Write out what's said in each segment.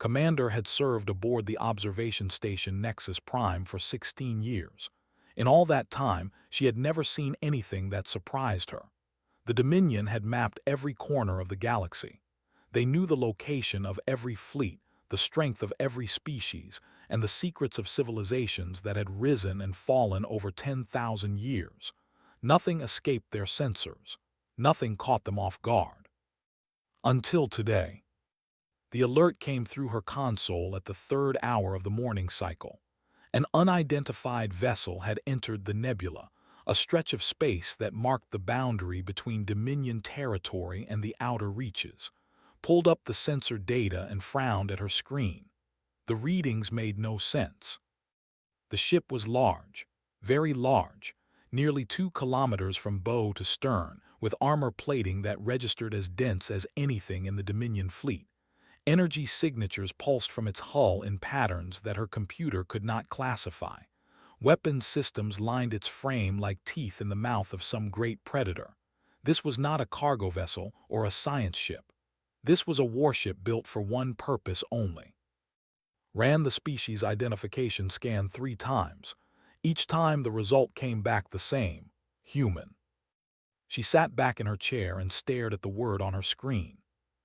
Commander had served aboard the observation station Nexus Prime for 16 years. In all that time, she had never seen anything that surprised her. The Dominion had mapped every corner of the galaxy. They knew the location of every fleet, the strength of every species, and the secrets of civilizations that had risen and fallen over 10,000 years. Nothing escaped their sensors. Nothing caught them off guard. Until today. The alert came through her console at the 3rd hour of the morning cycle. An unidentified vessel had entered the nebula, a stretch of space that marked the boundary between Dominion territory and the outer reaches. Pulled up the sensor data and frowned at her screen. The readings made no sense. The ship was large, very large, nearly 2 kilometers from bow to stern, with armor plating that registered as dense as anything in the Dominion fleet. Energy signatures pulsed from its hull in patterns that her computer could not classify. Weapons systems lined its frame like teeth in the mouth of some great predator. This was not a cargo vessel or a science ship. This was a warship built for one purpose only. Ran the species identification scan 3 times. Each time the result came back the same: human. She sat back in her chair and stared at the word on her screen.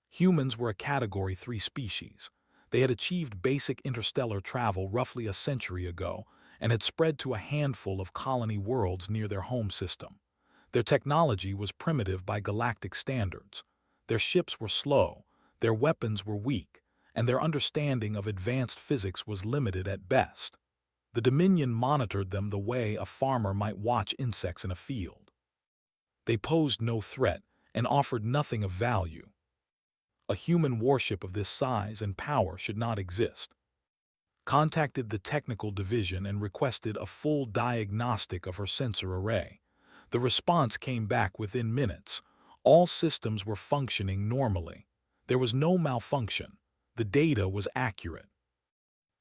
Humans were a Category 3 species. They had achieved basic interstellar travel roughly a century ago and had spread to a handful of colony worlds near their home system. Their technology was primitive by galactic standards. Their ships were slow, their weapons were weak, and their understanding of advanced physics was limited at best. The Dominion monitored them the way a farmer might watch insects in a field. They posed no threat and offered nothing of value. A human warship of this size and power should not exist. Contacted the technical division and requested a full diagnostic of her sensor array. The response came back within minutes. All systems were functioning normally. There was no malfunction. The data was accurate.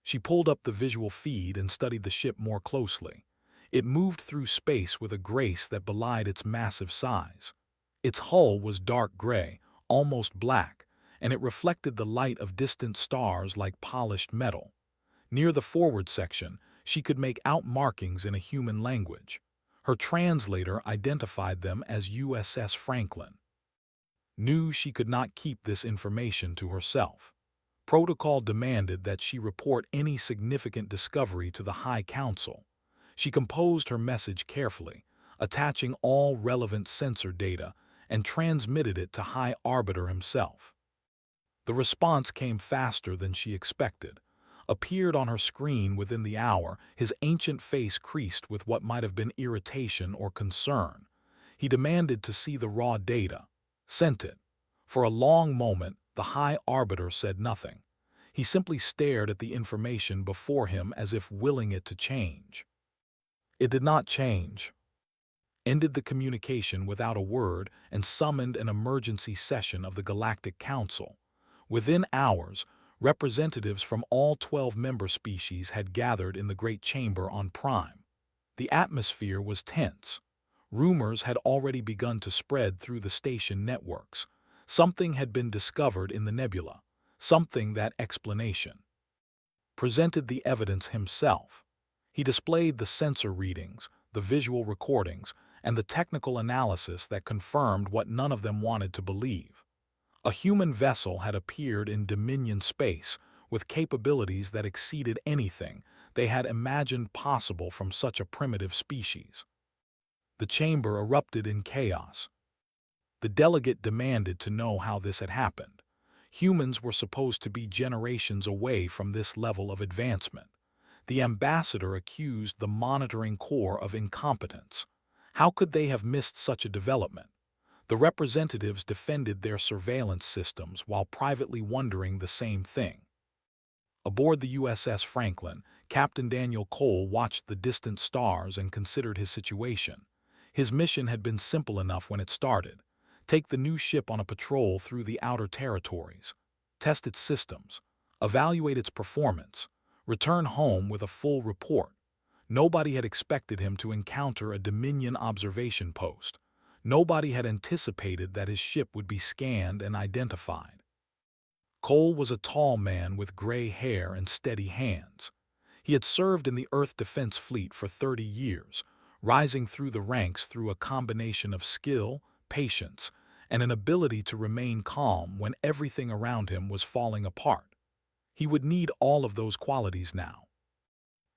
She pulled up the visual feed and studied the ship more closely. It moved through space with a grace that belied its massive size. Its hull was dark gray, almost black, and it reflected the light of distant stars like polished metal. Near the forward section, she could make out markings in a human language. Her translator identified them as USS Franklin. Knew she could not keep this information to herself. Protocol demanded that she report any significant discovery to the High Council. She composed her message carefully, attaching all relevant sensor data, and transmitted it to High Arbiter himself. The response came faster than she expected. Appeared on her screen within the hour, his ancient face creased with what might have been irritation or concern. He demanded to see the raw data. Sent it. For a long moment, the High Arbiter said nothing. He simply stared at the information before him as if willing it to change. It did not change. Ended the communication without a word and summoned an emergency session of the Galactic Council. Within hours, representatives from all 12 member species had gathered in the Great Chamber on Prime. The atmosphere was tense. Rumors had already begun to spread through the station networks. Something had been discovered in the nebula. Something that explanation. Presented the evidence himself. He displayed the sensor readings, the visual recordings, and the technical analysis that confirmed what none of them wanted to believe. A human vessel had appeared in Dominion space with capabilities that exceeded anything they had imagined possible from such a primitive species. The chamber erupted in chaos. The delegate demanded to know how this had happened. Humans were supposed to be generations away from this level of advancement. The ambassador accused the monitoring corps of incompetence. How could they have missed such a development? The representatives defended their surveillance systems while privately wondering the same thing. Aboard the USS Franklin, Captain Daniel Cole watched the distant stars and considered his situation. His mission had been simple enough when it started. Take the new ship on a patrol through the outer territories. Test its systems. Evaluate its performance. Return home with a full report. Nobody had expected him to encounter a Dominion observation post. Nobody had anticipated that his ship would be scanned and identified. Cole was a tall man with gray hair and steady hands. He had served in the Earth Defense Fleet for 30 years, rising through the ranks through a combination of skill, patience, and an ability to remain calm when everything around him was falling apart. He would need all of those qualities now.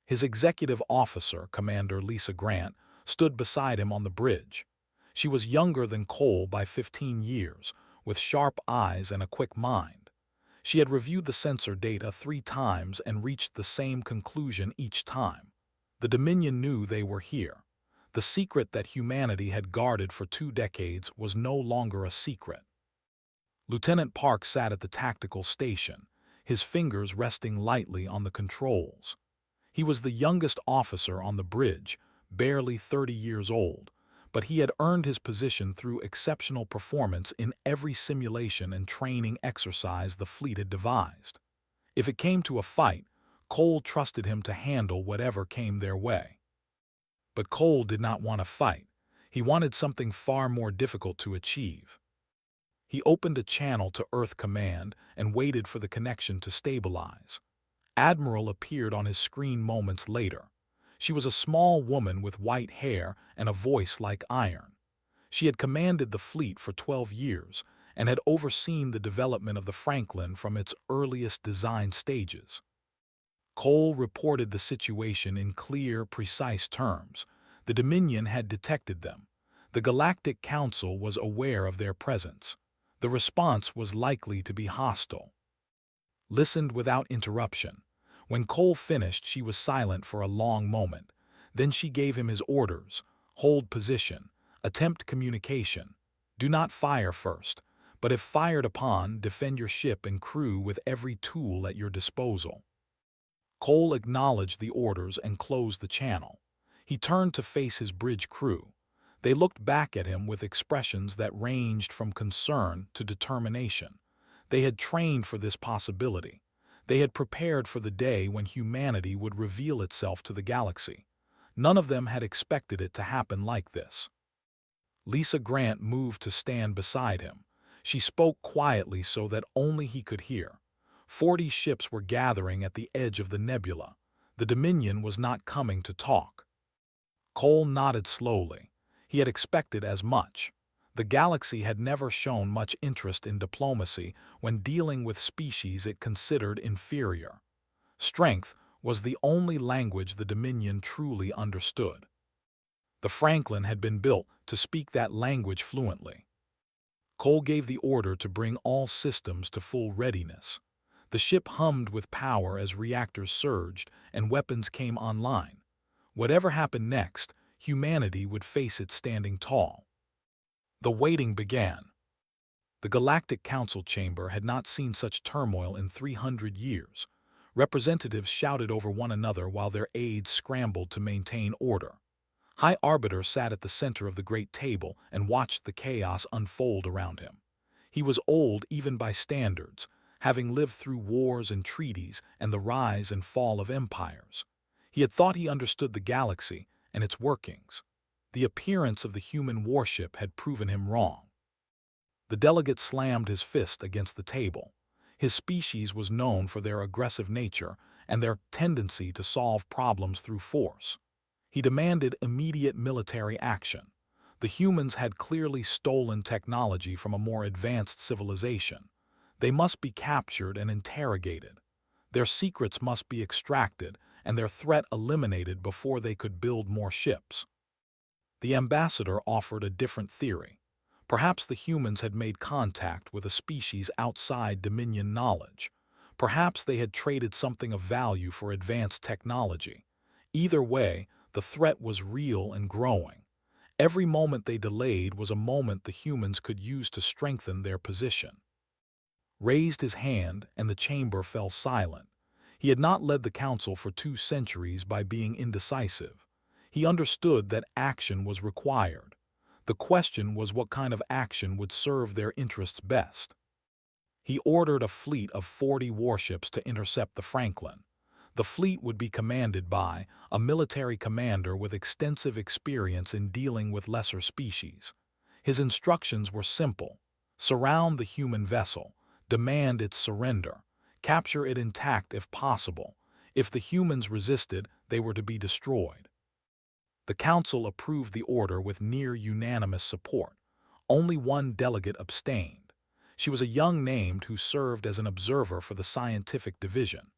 His executive officer, Commander Lisa Grant, stood beside him on the bridge. She was younger than Cole by 15 years, with sharp eyes and a quick mind. She had reviewed the sensor data 3 times and reached the same conclusion each time. The Dominion knew they were here. The secret that humanity had guarded for 2 decades was no longer a secret. Lieutenant Park sat at the tactical station, his fingers resting lightly on the controls. He was the youngest officer on the bridge, barely 30 years old, but he had earned his position through exceptional performance in every simulation and training exercise the fleet had devised. If it came to a fight, Cole trusted him to handle whatever came their way. But Cole did not want to fight. He wanted something far more difficult to achieve. He opened a channel to Earth Command and waited for the connection to stabilize. Admiral appeared on his screen moments later. She was a small woman with white hair and a voice like iron. She had commanded the fleet for 12 years and had overseen the development of the Franklin from its earliest design stages. Cole reported the situation in clear, precise terms. The Dominion had detected them. The Galactic Council was aware of their presence. The response was likely to be hostile. Listened without interruption. When Cole finished, she was silent for a long moment. Then she gave him his orders. Hold position. Attempt communication. Do not fire first, but if fired upon, defend your ship and crew with every tool at your disposal. Cole acknowledged the orders and closed the channel. He turned to face his bridge crew. They looked back at him with expressions that ranged from concern to determination. They had trained for this possibility. They had prepared for the day when humanity would reveal itself to the galaxy. None of them had expected it to happen like this. Lisa Grant moved to stand beside him. She spoke quietly so that only he could hear. 40 ships were gathering at the edge of the nebula. The Dominion was not coming to talk. Cole nodded slowly. He had expected as much. The galaxy had never shown much interest in diplomacy when dealing with species it considered inferior. Strength was the only language the Dominion truly understood. The Franklin had been built to speak that language fluently. Cole gave the order to bring all systems to full readiness. The ship hummed with power as reactors surged and weapons came online. Whatever happened next, humanity would face it standing tall. The waiting began. The Galactic Council chamber had not seen such turmoil in 300 years. Representatives shouted over one another while their aides scrambled to maintain order. High Arbiter sat at the center of the great table and watched the chaos unfold around him. He was old even by standards, having lived through wars and treaties and the rise and fall of empires. He had thought he understood the galaxy and its workings. The appearance of the human warship had proven him wrong. The delegate slammed his fist against the table. His species was known for their aggressive nature and their tendency to solve problems through force. He demanded immediate military action. The humans had clearly stolen technology from a more advanced civilization. They must be captured and interrogated. Their secrets must be extracted and their threat eliminated before they could build more ships. The ambassador offered a different theory. Perhaps the humans had made contact with a species outside Dominion knowledge. Perhaps they had traded something of value for advanced technology. Either way, the threat was real and growing. Every moment they delayed was a moment the humans could use to strengthen their position. Raised his hand, and the chamber fell silent. He had not led the council for 2 centuries by being indecisive. He understood that action was required. The question was what kind of action would serve their interests best. He ordered a fleet of 40 warships to intercept the Franklin. The fleet would be commanded by a military commander with extensive experience in dealing with lesser species. His instructions were simple. Surround the human vessel, demand its surrender, capture it intact if possible. If the humans resisted, they were to be destroyed. The council approved the order with near unanimous support. Only one delegate abstained. She was a young named who served as an observer for the scientific division.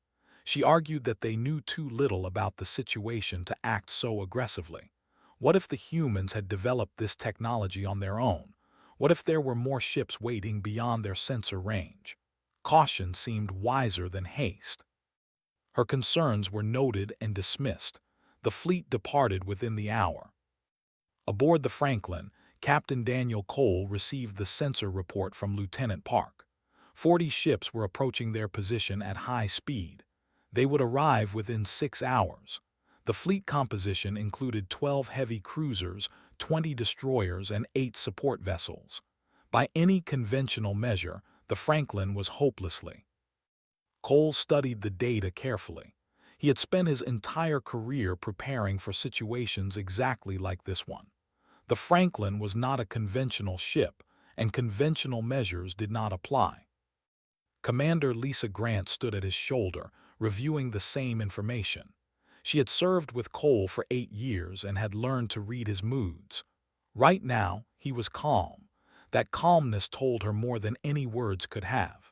She argued that they knew too little about the situation to act so aggressively. What if the humans had developed this technology on their own? What if there were more ships waiting beyond their sensor range? Caution seemed wiser than haste. Her concerns were noted and dismissed. The fleet departed within the hour. Aboard the Franklin, Captain Daniel Cole received the sensor report from Lieutenant Park. 40 ships were approaching their position at high speed. They would arrive within 6 hours. The fleet composition included 12 heavy cruisers, 20 destroyers, and 8 support vessels. By any conventional measure, the Franklin was hopelessly. Cole studied the data carefully. He had spent his entire career preparing for situations exactly like this one. The Franklin was not a conventional ship, and conventional measures did not apply. Commander Lisa Grant stood at his shoulder, reviewing the same information. She had served with Cole for 8 years and had learned to read his moods. Right now, he was calm. That calmness told her more than any words could have.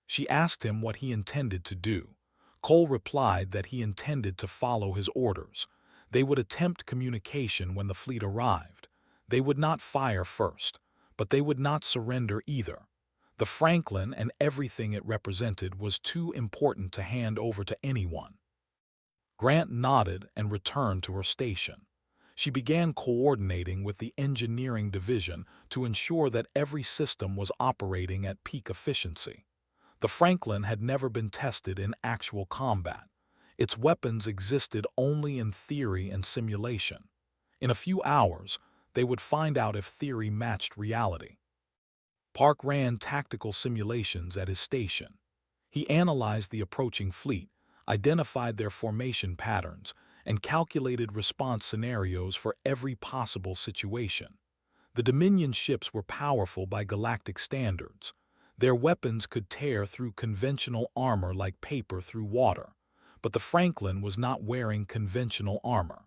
She asked him what he intended to do. Cole replied that he intended to follow his orders. They would attempt communication when the fleet arrived. They would not fire first, but they would not surrender either. The Franklin and everything it represented was too important to hand over to anyone. Grant nodded and returned to her station. She began coordinating with the engineering division to ensure that every system was operating at peak efficiency. The Franklin had never been tested in actual combat. Its weapons existed only in theory and simulation. In a few hours, they would find out if theory matched reality. Park ran tactical simulations at his station. He analyzed the approaching fleet, identified their formation patterns, and calculated response scenarios for every possible situation. The Dominion ships were powerful by galactic standards. Their weapons could tear through conventional armor like paper through water, but the Franklin was not wearing conventional armor.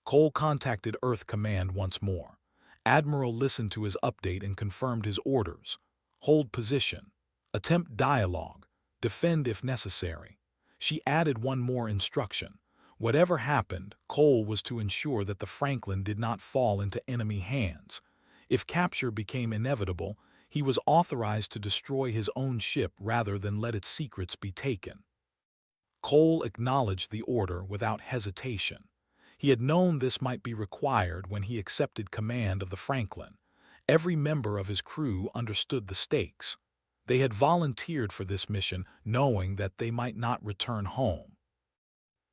Cole contacted Earth Command once more. Admiral listened to his update and confirmed his orders. Hold position. Attempt dialogue. Defend if necessary. She added one more instruction. Whatever happened, Cole was to ensure that the Franklin did not fall into enemy hands. If capture became inevitable, he was authorized to destroy his own ship rather than let its secrets be taken. Cole acknowledged the order without hesitation. He had known this might be required when he accepted command of the Franklin. Every member of his crew understood the stakes. They had volunteered for this mission knowing that they might not return home.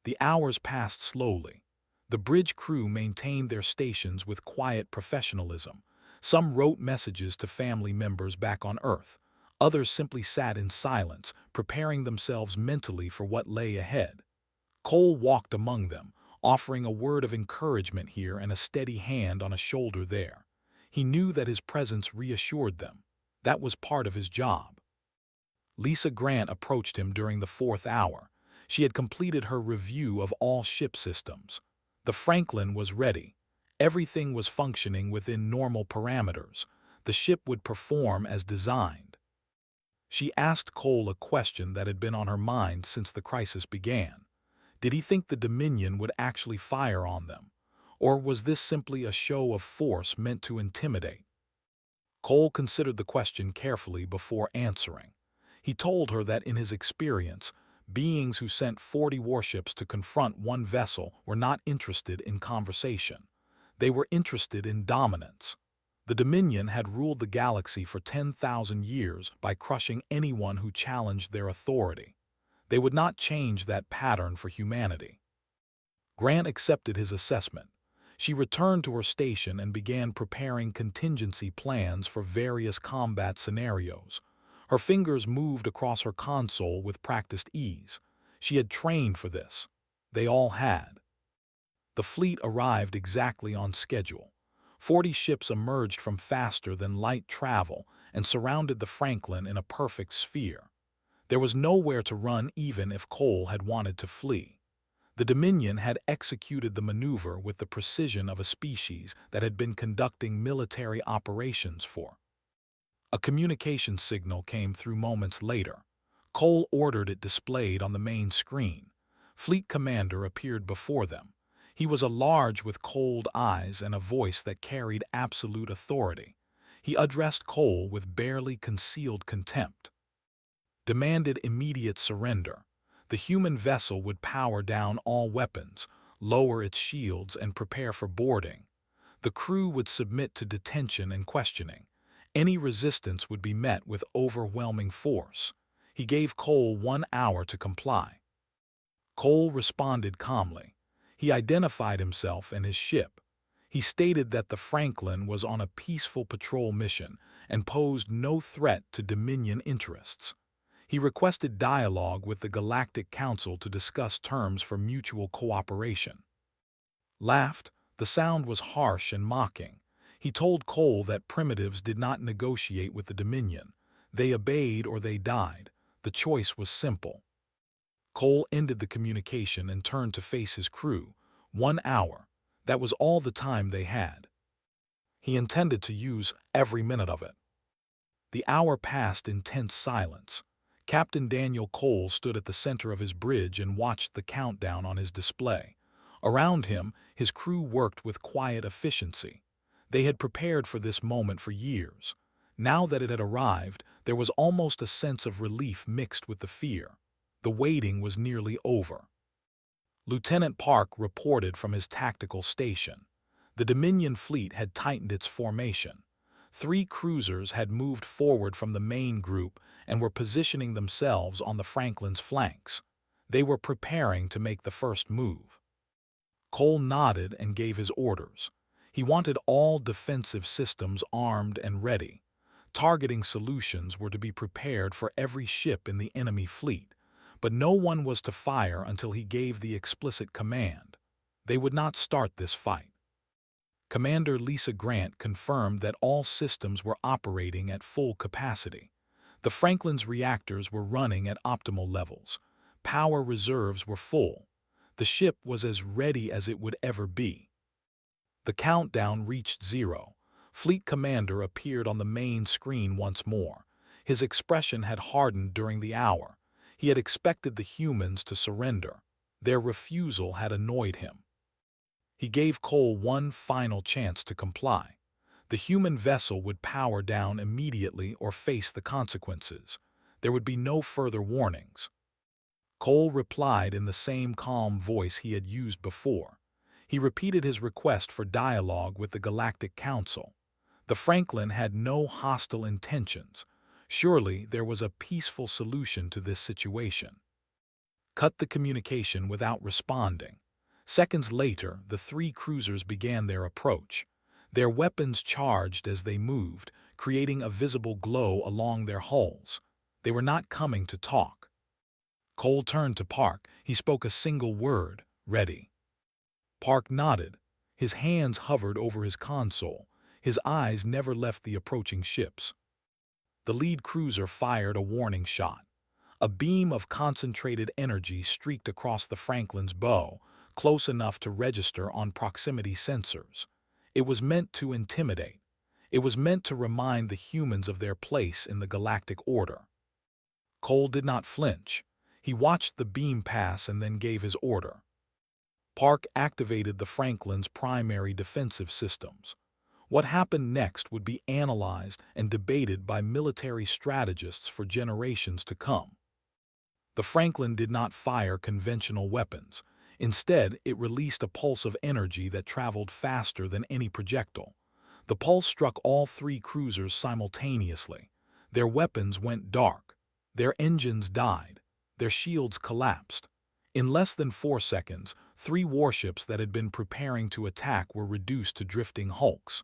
The hours passed slowly. The bridge crew maintained their stations with quiet professionalism. Some wrote messages to family members back on Earth. Others simply sat in silence, preparing themselves mentally for what lay ahead. Cole walked among them, offering a word of encouragement here and a steady hand on a shoulder there. He knew that his presence reassured them. That was part of his job. Lisa Grant approached him during the 4th hour. She had completed her review of all ship systems. The Franklin was ready. Everything was functioning within normal parameters. The ship would perform as designed. She asked Cole a question that had been on her mind since the crisis began. Did he think the Dominion would actually fire on them? Or was this simply a show of force meant to intimidate? Cole considered the question carefully before answering. He told her that in his experience, beings who sent 40 warships to confront one vessel were not interested in conversation. They were interested in dominance. The Dominion had ruled the galaxy for 10,000 years by crushing anyone who challenged their authority. They would not change that pattern for humanity. Grant accepted his assessment. She returned to her station and began preparing contingency plans for various combat scenarios. Her fingers moved across her console with practiced ease. She had trained for this. They all had. The fleet arrived exactly on schedule. 40 ships emerged from faster-than-light travel, and surrounded the Franklin in a perfect sphere. There was nowhere to run even if Cole had wanted to flee. The Dominion had executed the maneuver with the precision of a species that had been conducting military operations for. A communication signal came through moments later. Cole ordered it displayed on the main screen. Fleet Commander appeared before them. He was large with cold eyes and a voice that carried absolute authority. He addressed Cole with barely concealed contempt. Demanded immediate surrender. The human vessel would power down all weapons, lower its shields, and prepare for boarding. The crew would submit to detention and questioning. Any resistance would be met with overwhelming force. He gave Cole 1 hour to comply. Cole responded calmly. He identified himself and his ship. He stated that the Franklin was on a peaceful patrol mission and posed no threat to Dominion interests. He requested dialogue with the Galactic Council to discuss terms for mutual cooperation. Laughed, the sound was harsh and mocking. He told Cole that primitives did not negotiate with the Dominion. They obeyed or they died. The choice was simple. Cole ended the communication and turned to face his crew. 1 hour. That was all the time they had. He intended to use every minute of it. The hour passed in tense silence. Captain Daniel Cole stood at the center of his bridge and watched the countdown on his display. Around him, his crew worked with quiet efficiency. They had prepared for this moment for years. Now that it had arrived, there was almost a sense of relief mixed with the fear. The waiting was nearly over. Lieutenant Park reported from his tactical station. The Dominion fleet had tightened its formation. 3 cruisers had moved forward from the main group and were positioning themselves on the Franklin's flanks. They were preparing to make the first move. Cole nodded and gave his orders. He wanted all defensive systems armed and ready. Targeting solutions were to be prepared for every ship in the enemy fleet, but no one was to fire until he gave the explicit command. They would not start this fight. Commander Lisa Grant confirmed that all systems were operating at full capacity. The Franklin's reactors were running at optimal levels. Power reserves were full. The ship was as ready as it would ever be. The countdown reached 0. Fleet Commander appeared on the main screen once more. His expression had hardened during the hour. He had expected the humans to surrender. Their refusal had annoyed him. He gave Cole one final chance to comply. The human vessel would power down immediately or face the consequences. There would be no further warnings. Cole replied in the same calm voice he had used before. He repeated his request for dialogue with the Galactic Council. The Franklin had no hostile intentions. Surely there was a peaceful solution to this situation. Cut the communication without responding. Seconds later, the 3 cruisers began their approach. Their weapons charged as they moved, creating a visible glow along their hulls. They were not coming to talk. Cole turned to Park. He spoke a single word, "Ready." Park nodded. His hands hovered over his console. His eyes never left the approaching ships. The lead cruiser fired a warning shot. A beam of concentrated energy streaked across the Franklin's bow, close enough to register on proximity sensors. It was meant to intimidate. It was meant to remind the humans of their place in the galactic order. Cole did not flinch. He watched the beam pass and then gave his order. Park activated the Franklin's primary defensive systems. What happened next would be analyzed and debated by military strategists for generations to come. The Franklin did not fire conventional weapons. Instead, it released a pulse of energy that traveled faster than any projectile. The pulse struck all 3 cruisers simultaneously. Their weapons went dark. Their engines died. Their shields collapsed. In less than 4 seconds, 3 warships that had been preparing to attack were reduced to drifting hulks.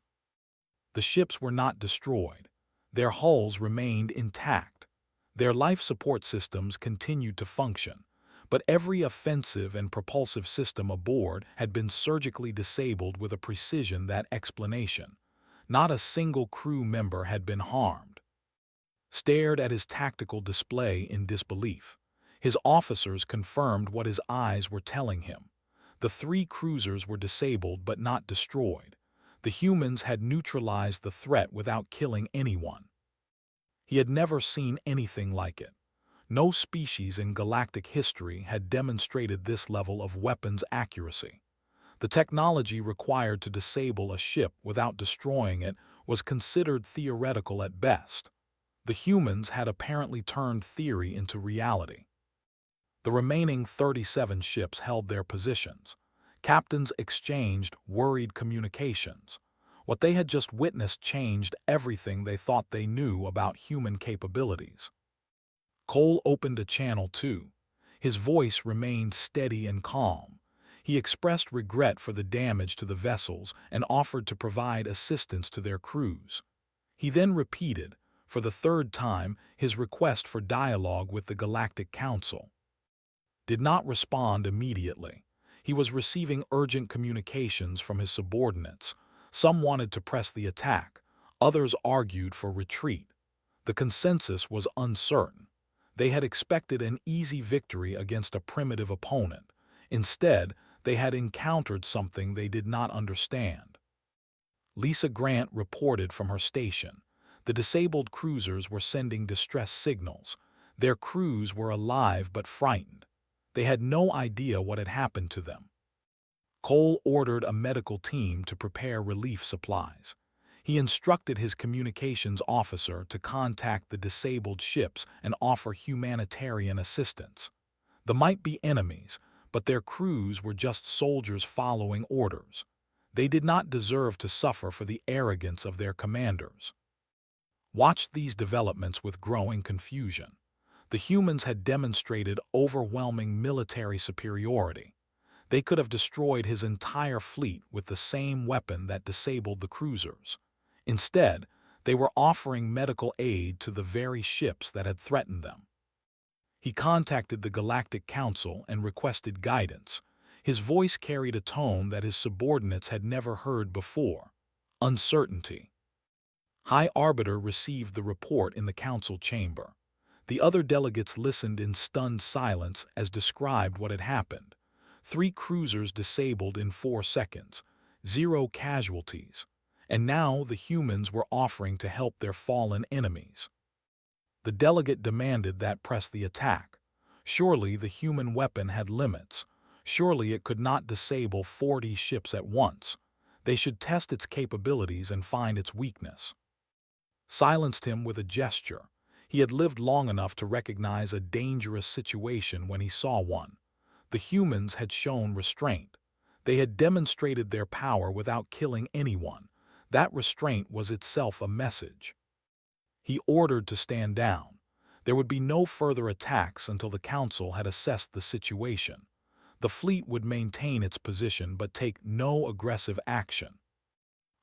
The ships were not destroyed. Their hulls remained intact. Their life support systems continued to function, but every offensive and propulsive system aboard had been surgically disabled with a precision that explanation. Not a single crew member had been harmed. stared at his tactical display in disbelief. His officers confirmed what his eyes were telling him. The three cruisers were disabled but not destroyed. The humans had neutralized the threat without killing anyone. He had never seen anything like it. No species in galactic history had demonstrated this level of weapons accuracy. The technology required to disable a ship without destroying it was considered theoretical at best. The humans had apparently turned theory into reality. The remaining 37 ships held their positions. Captains exchanged worried communications. What they had just witnessed changed everything they thought they knew about human capabilities. Cole opened a channel too. His voice remained steady and calm. He expressed regret for the damage to the vessels and offered to provide assistance to their crews. He then repeated, for the third time, his request for dialogue with the Galactic Council. Did not respond immediately. He was receiving urgent communications from his subordinates. Some wanted to press the attack. Others argued for retreat. The consensus was uncertain. They had expected an easy victory against a primitive opponent. Instead, they had encountered something they did not understand. Lisa Grant reported from her station. The disabled cruisers were sending distress signals. Their crews were alive but frightened. They had no idea what had happened to them. Cole ordered a medical team to prepare relief supplies. He instructed his communications officer to contact the disabled ships and offer humanitarian assistance. They might be enemies, but their crews were just soldiers following orders. They did not deserve to suffer for the arrogance of their commanders. Watched these developments with growing confusion. The humans had demonstrated overwhelming military superiority. They could have destroyed his entire fleet with the same weapon that disabled the cruisers. Instead, they were offering medical aid to the very ships that had threatened them. He contacted the Galactic Council and requested guidance. His voice carried a tone that his subordinates had never heard before: uncertainty. High Arbiter received the report in the council chamber. The other delegates listened in stunned silence as described what had happened. 3 cruisers disabled in 4 seconds, 0 casualties, and now the humans were offering to help their fallen enemies. The delegate demanded that press the attack. Surely the human weapon had limits. Surely it could not disable 40 ships at once. They should test its capabilities and find its weakness. Silenced him with a gesture. He had lived long enough to recognize a dangerous situation when he saw one. The humans had shown restraint. They had demonstrated their power without killing anyone. That restraint was itself a message. He ordered to stand down. There would be no further attacks until the council had assessed the situation. The fleet would maintain its position but take no aggressive action.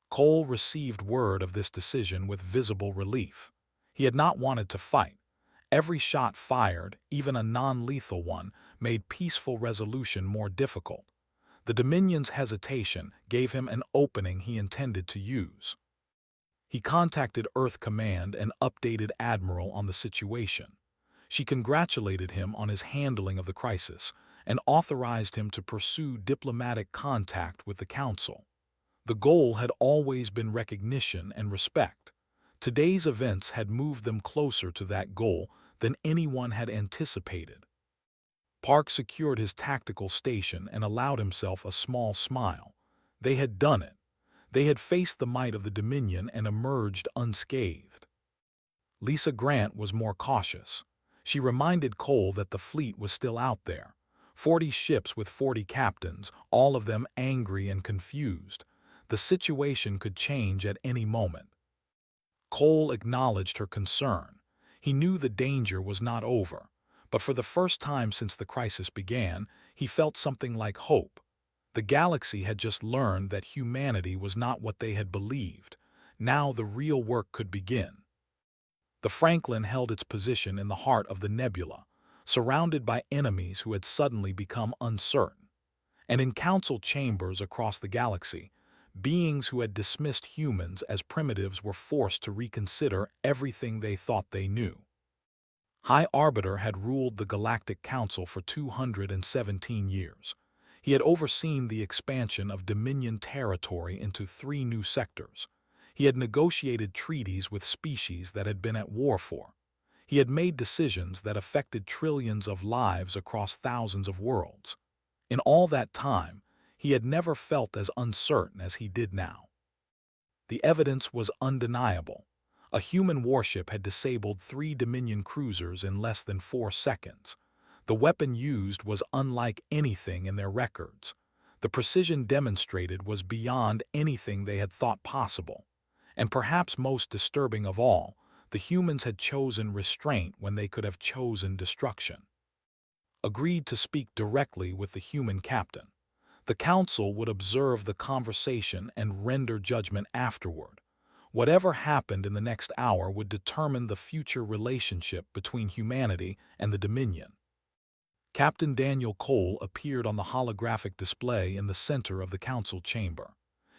Cole received word of this decision with visible relief. He had not wanted to fight. Every shot fired, even a non-lethal one, made peaceful resolution more difficult. The Dominion's hesitation gave him an opening he intended to use. He contacted Earth Command and updated Admiral on the situation. She congratulated him on his handling of the crisis and authorized him to pursue diplomatic contact with the Council. The goal had always been recognition and respect. Today's events had moved them closer to that goal than anyone had anticipated. Park secured his tactical station and allowed himself a small smile. They had done it. They had faced the might of the Dominion and emerged unscathed. Lisa Grant was more cautious. She reminded Cole that the fleet was still out there. 40 ships with 40 captains, all of them angry and confused. The situation could change at any moment. Cole acknowledged her concern. He knew the danger was not over, but for the first time since the crisis began, he felt something like hope. The galaxy had just learned that humanity was not what they had believed. Now the real work could begin. The Franklin held its position in the heart of the nebula, surrounded by enemies who had suddenly become uncertain. And in council chambers across the galaxy, Beings who had dismissed humans as primitives were forced to reconsider everything they thought they knew. High Arbiter had ruled the Galactic Council for 217 years. He had overseen the expansion of Dominion territory into 3 new sectors. He had negotiated treaties with species that had been at war for. He had made decisions that affected trillions of lives across thousands of worlds. In all that time, he had never felt as uncertain as he did now. The evidence was undeniable. A human warship had disabled 3 Dominion cruisers in less than 4 seconds. The weapon used was unlike anything in their records. The precision demonstrated was beyond anything they had thought possible. And perhaps most disturbing of all, the humans had chosen restraint when they could have chosen destruction. Agreed to speak directly with the human captain. The council would observe the conversation and render judgment afterward. Whatever happened in the next hour would determine the future relationship between humanity and the Dominion. Captain Daniel Cole appeared on the holographic display in the center of the council chamber.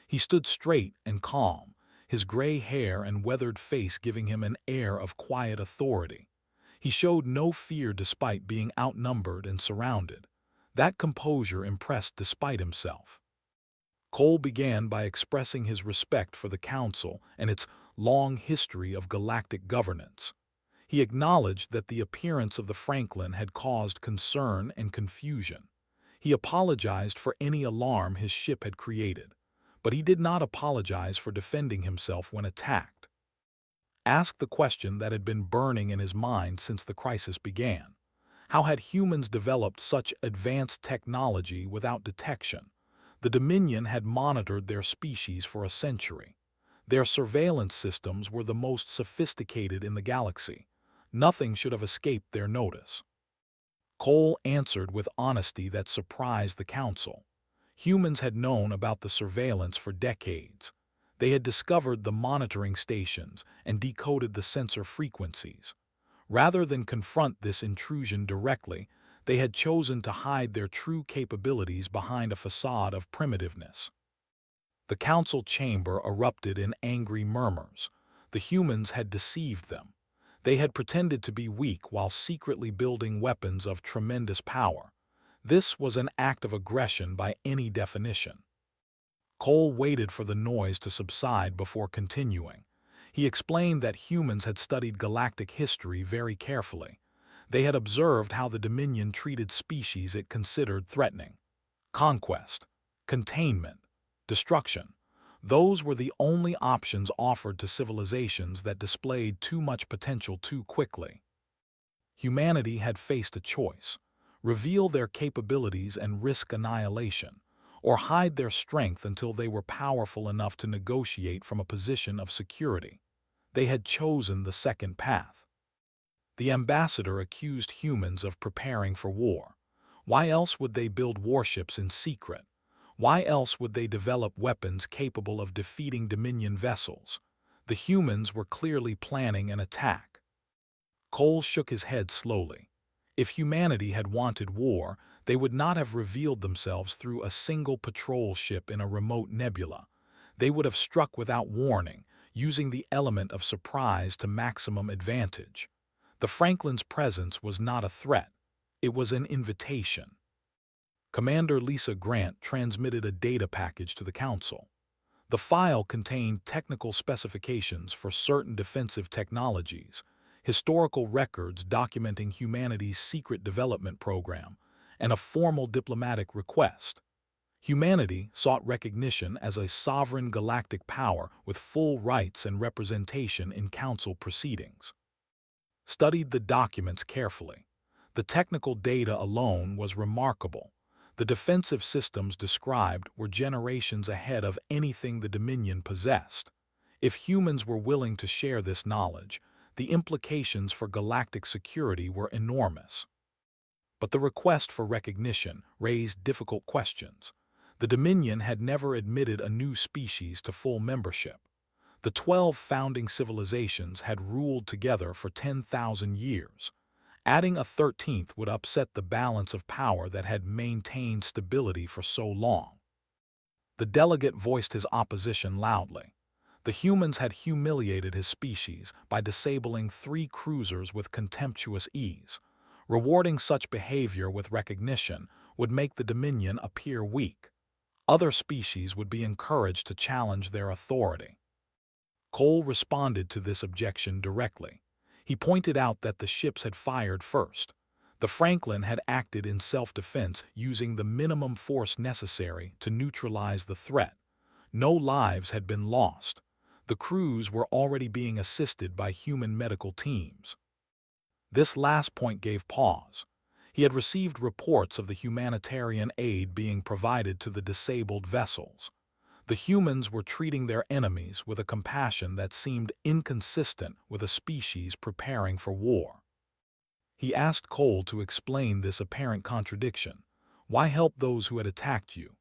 He stood straight and calm, his gray hair and weathered face giving him an air of quiet authority. He showed no fear despite being outnumbered and surrounded. That composure impressed despite himself. Cole began by expressing his respect for the Council and its long history of galactic governance. He acknowledged that the appearance of the Franklin had caused concern and confusion. He apologized for any alarm his ship had created, but he did not apologize for defending himself when attacked. Asked the question that had been burning in his mind since the crisis began. How had humans developed such advanced technology without detection? The Dominion had monitored their species for a century. Their surveillance systems were the most sophisticated in the galaxy. Nothing should have escaped their notice. Cole answered with honesty that surprised the Council. Humans had known about the surveillance for decades. They had discovered the monitoring stations and decoded the sensor frequencies. Rather than confront this intrusion directly, they had chosen to hide their true capabilities behind a facade of primitiveness. The council chamber erupted in angry murmurs. The humans had deceived them. They had pretended to be weak while secretly building weapons of tremendous power. This was an act of aggression by any definition. Cole waited for the noise to subside before continuing. He explained that humans had studied galactic history very carefully. They had observed how the Dominion treated species it considered threatening. Conquest, containment, destruction. Those were the only options offered to civilizations that displayed too much potential too quickly. Humanity had faced a choice: reveal their capabilities and risk annihilation, or hide their strength until they were powerful enough to negotiate from a position of security. They had chosen the second path. The ambassador accused humans of preparing for war. Why else would they build warships in secret? Why else would they develop weapons capable of defeating Dominion vessels? The humans were clearly planning an attack. Cole shook his head slowly. If humanity had wanted war, they would not have revealed themselves through a single patrol ship in a remote nebula. They would have struck without warning, using the element of surprise to maximum advantage. The Franklin's presence was not a threat. It was an invitation. Commander Lisa Grant transmitted a data package to the Council. The file contained technical specifications for certain defensive technologies, historical records documenting humanity's secret development program, and a formal diplomatic request. Humanity sought recognition as a sovereign galactic power with full rights and representation in Council proceedings. Studied the documents carefully. The technical data alone was remarkable. The defensive systems described were generations ahead of anything the Dominion possessed. If humans were willing to share this knowledge, the implications for galactic security were enormous. But the request for recognition raised difficult questions. The Dominion had never admitted a new species to full membership. The 12 founding civilizations had ruled together for 10,000 years. Adding a 13th would upset the balance of power that had maintained stability for so long. The delegate voiced his opposition loudly. The humans had humiliated his species by disabling 3 cruisers with contemptuous ease. Rewarding such behavior with recognition would make the Dominion appear weak. Other species would be encouraged to challenge their authority. Cole responded to this objection directly. He pointed out that the ships had fired first. The Franklin had acted in self-defense using the minimum force necessary to neutralize the threat. No lives had been lost. The crews were already being assisted by human medical teams. This last point gave pause. He had received reports of the humanitarian aid being provided to the disabled vessels. The humans were treating their enemies with a compassion that seemed inconsistent with a species preparing for war. He asked Cole to explain this apparent contradiction. Why help those who had attacked you?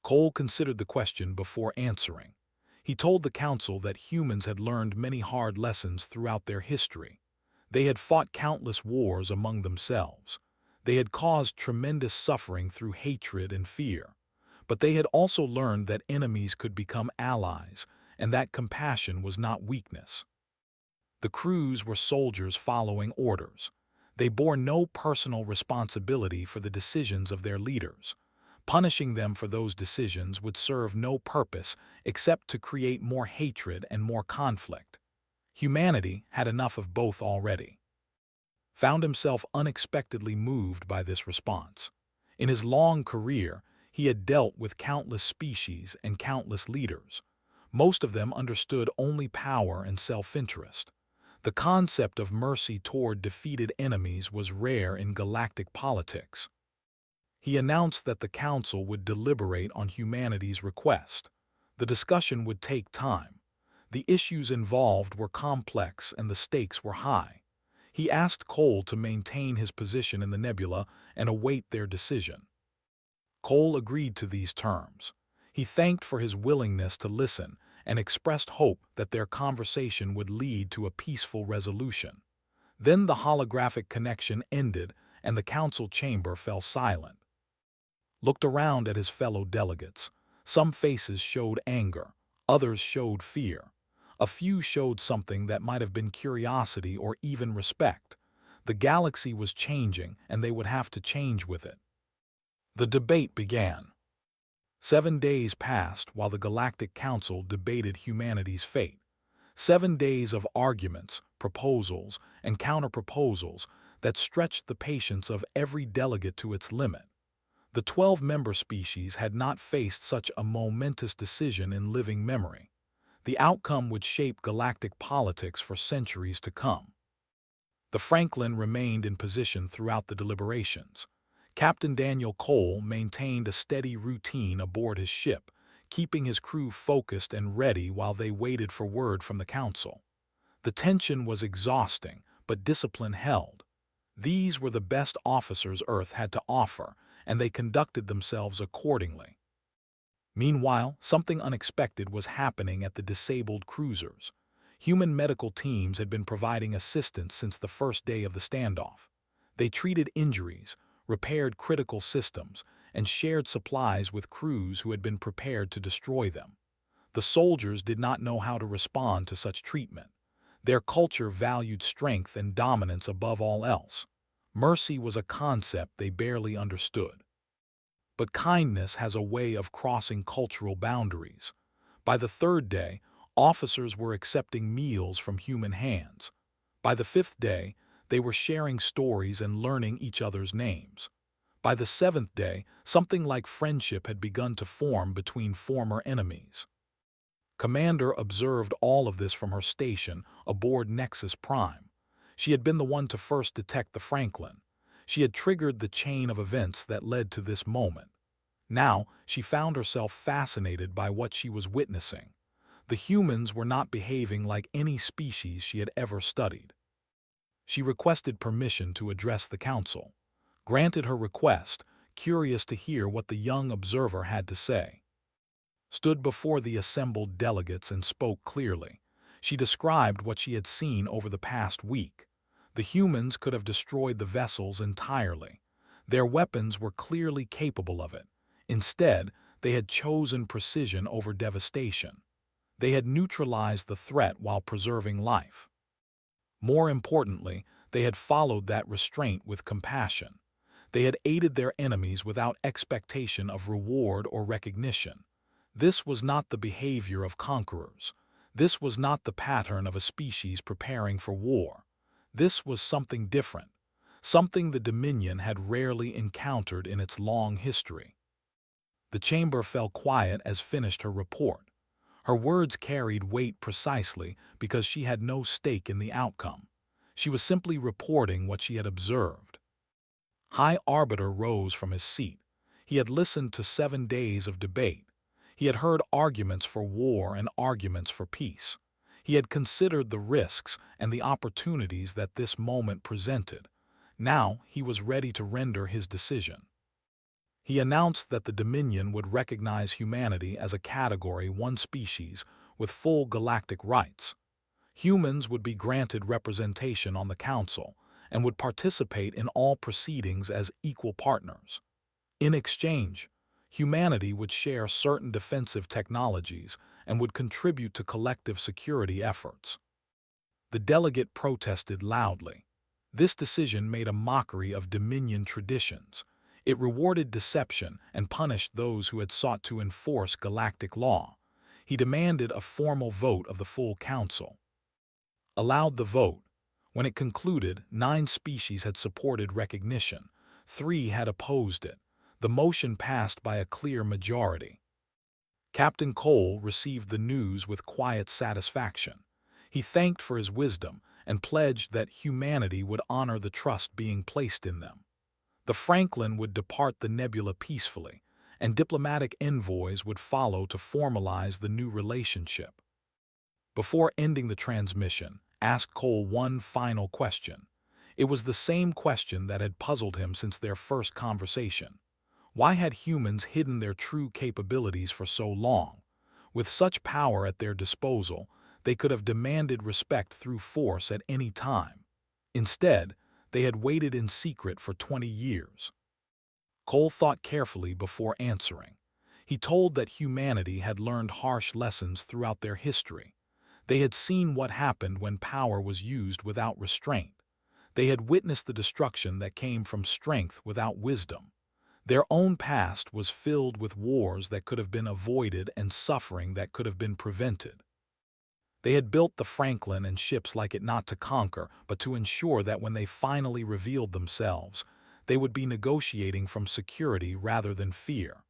Cole considered the question before answering. He told the council that humans had learned many hard lessons throughout their history. They had fought countless wars among themselves. They had caused tremendous suffering through hatred and fear. But they had also learned that enemies could become allies, and that compassion was not weakness. The crews were soldiers following orders. They bore no personal responsibility for the decisions of their leaders. Punishing them for those decisions would serve no purpose except to create more hatred and more conflict. Humanity had enough of both already. Found himself unexpectedly moved by this response. In his long career, he had dealt with countless species and countless leaders. Most of them understood only power and self-interest. The concept of mercy toward defeated enemies was rare in galactic politics. He announced that the council would deliberate on humanity's request. The discussion would take time. The issues involved were complex and the stakes were high. He asked Cole to maintain his position in the nebula and await their decision. Cole agreed to these terms. He thanked for his willingness to listen and expressed hope that their conversation would lead to a peaceful resolution. Then the holographic connection ended and the council chamber fell silent. Looked around at his fellow delegates. Some faces showed anger, others showed fear. A few showed something that might have been curiosity or even respect. The galaxy was changing and they would have to change with it. The debate began. 7 days passed while the Galactic Council debated humanity's fate. 7 days of arguments, proposals, and counter-proposals that stretched the patience of every delegate to its limit. The 12-member species had not faced such a momentous decision in living memory. The outcome would shape galactic politics for centuries to come. The Franklin remained in position throughout the deliberations. Captain Daniel Cole maintained a steady routine aboard his ship, keeping his crew focused and ready while they waited for word from the council. The tension was exhausting, but discipline held. These were the best officers Earth had to offer, and they conducted themselves accordingly. Meanwhile, something unexpected was happening at the disabled cruisers. Human medical teams had been providing assistance since the first day of the standoff. They treated injuries, repaired critical systems, and shared supplies with crews who had been prepared to destroy them. The soldiers did not know how to respond to such treatment. Their culture valued strength and dominance above all else. Mercy was a concept they barely understood. But kindness has a way of crossing cultural boundaries. By the 3rd day, officers were accepting meals from human hands. By the 5th day, they were sharing stories and learning each other's names. By the 7th day, something like friendship had begun to form between former enemies. Commander observed all of this from her station aboard Nexus Prime. She had been the one to first detect the Franklin. She had triggered the chain of events that led to this moment. Now, she found herself fascinated by what she was witnessing. The humans were not behaving like any species she had ever studied. She requested permission to address the council. Granted her request, curious to hear what the young observer had to say. Stood before the assembled delegates and spoke clearly. She described what she had seen over the past week. The humans could have destroyed the vessels entirely. Their weapons were clearly capable of it. Instead, They had chosen precision over devastation. They had neutralized the threat while preserving life. More importantly, they had followed that restraint with compassion. They had aided their enemies without expectation of reward or recognition. This was not the behavior of conquerors. This was not the pattern of a species preparing for war. This was something different, something the Dominion had rarely encountered in its long history. The chamber fell quiet as finished her report. Her words carried weight precisely because she had no stake in the outcome. She was simply reporting what she had observed. High Arbiter rose from his seat. He had listened to 7 days of debate. He had heard arguments for war and arguments for peace. He had considered the risks and the opportunities that this moment presented. Now he was ready to render his decision. He announced that the Dominion would recognize humanity as a category 1 species with full galactic rights. Humans would be granted representation on the Council and would participate in all proceedings as equal partners. In exchange, humanity would share certain defensive technologies and would contribute to collective security efforts. The delegate protested loudly. This decision made a mockery of Dominion traditions. It rewarded deception and punished those who had sought to enforce galactic law. He demanded a formal vote of the full Council. Allowed the vote. When it concluded, 9 species had supported recognition. 3 had opposed it. The motion passed by a clear majority. Captain Cole received the news with quiet satisfaction. He thanked for his wisdom and pledged that humanity would honor the trust being placed in them. The Franklin would depart the nebula peacefully, and diplomatic envoys would follow to formalize the new relationship. Before ending the transmission, asked Cole one final question. It was the same question that had puzzled him since their first conversation. Why had humans hidden their true capabilities for so long? With such power at their disposal, they could have demanded respect through force at any time. Instead, they had waited in secret for 20 years. Cole thought carefully before answering. He told that humanity had learned harsh lessons throughout their history. They had seen what happened when power was used without restraint. They had witnessed the destruction that came from strength without wisdom. Their own past was filled with wars that could have been avoided and suffering that could have been prevented. They had built the Franklin and ships like it not to conquer, but to ensure that when they finally revealed themselves, they would be negotiating from security rather than fear.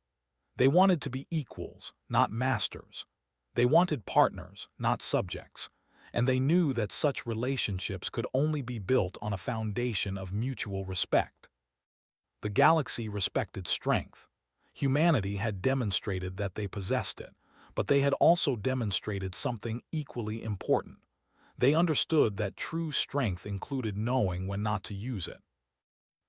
They wanted to be equals, not masters. They wanted partners, not subjects. And they knew that such relationships could only be built on a foundation of mutual respect. The galaxy respected strength. Humanity had demonstrated that they possessed it, but they had also demonstrated something equally important. They understood that true strength included knowing when not to use it.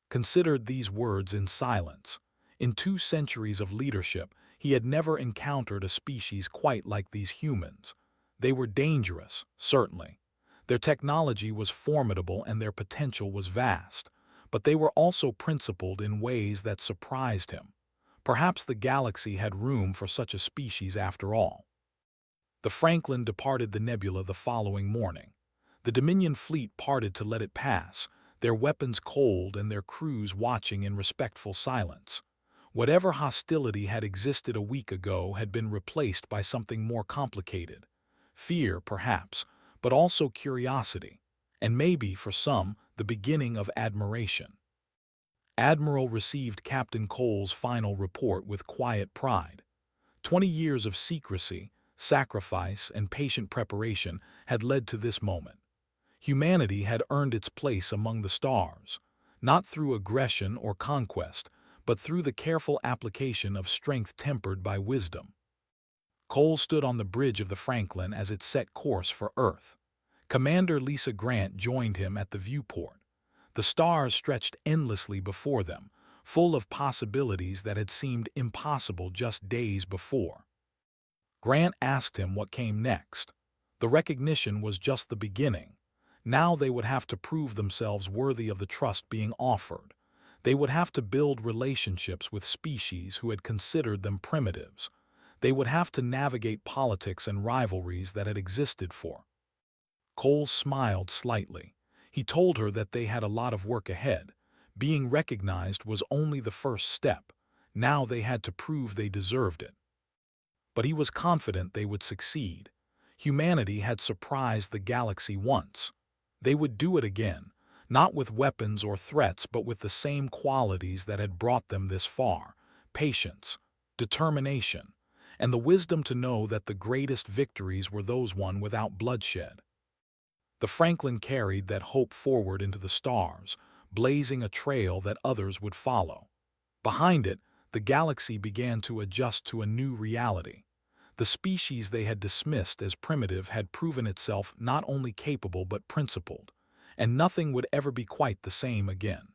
Considered these words in silence. In 2 centuries of leadership, he had never encountered a species quite like these humans. They were dangerous, certainly. Their technology was formidable and their potential was vast, but they were also principled in ways that surprised him. Perhaps the galaxy had room for such a species after all. The Franklin departed the nebula the following morning. The Dominion fleet parted to let it pass, their weapons cold and their crews watching in respectful silence. Whatever hostility had existed a week ago had been replaced by something more complicated. Fear, perhaps, but also curiosity, and maybe, for some, the beginning of admiration. Admiral received Captain Cole's final report with quiet pride. 20 years of secrecy, sacrifice, and patient preparation had led to this moment. Humanity had earned its place among the stars, not through aggression or conquest, but through the careful application of strength tempered by wisdom. Cole stood on the bridge of the Franklin as it set course for Earth. Commander Lisa Grant joined him at the viewport. The stars stretched endlessly before them, full of possibilities that had seemed impossible just days before. Grant asked him what came next. The recognition was just the beginning. Now they would have to prove themselves worthy of the trust being offered. They would have to build relationships with species who had considered them primitives. They would have to navigate politics and rivalries that had existed for. Cole smiled slightly. He told her that they had a lot of work ahead. Being recognized was only the first step. Now they had to prove they deserved it. But he was confident they would succeed. Humanity had surprised the galaxy once. They would do it again, not with weapons or threats, but with the same qualities that had brought them this far: patience, determination, and the wisdom to know that the greatest victories were those won without bloodshed. The Franklin carried that hope forward into the stars, blazing a trail that others would follow. Behind it, the galaxy began to adjust to a new reality. The species they had dismissed as primitive had proven itself not only capable but principled, and nothing would ever be quite the same again.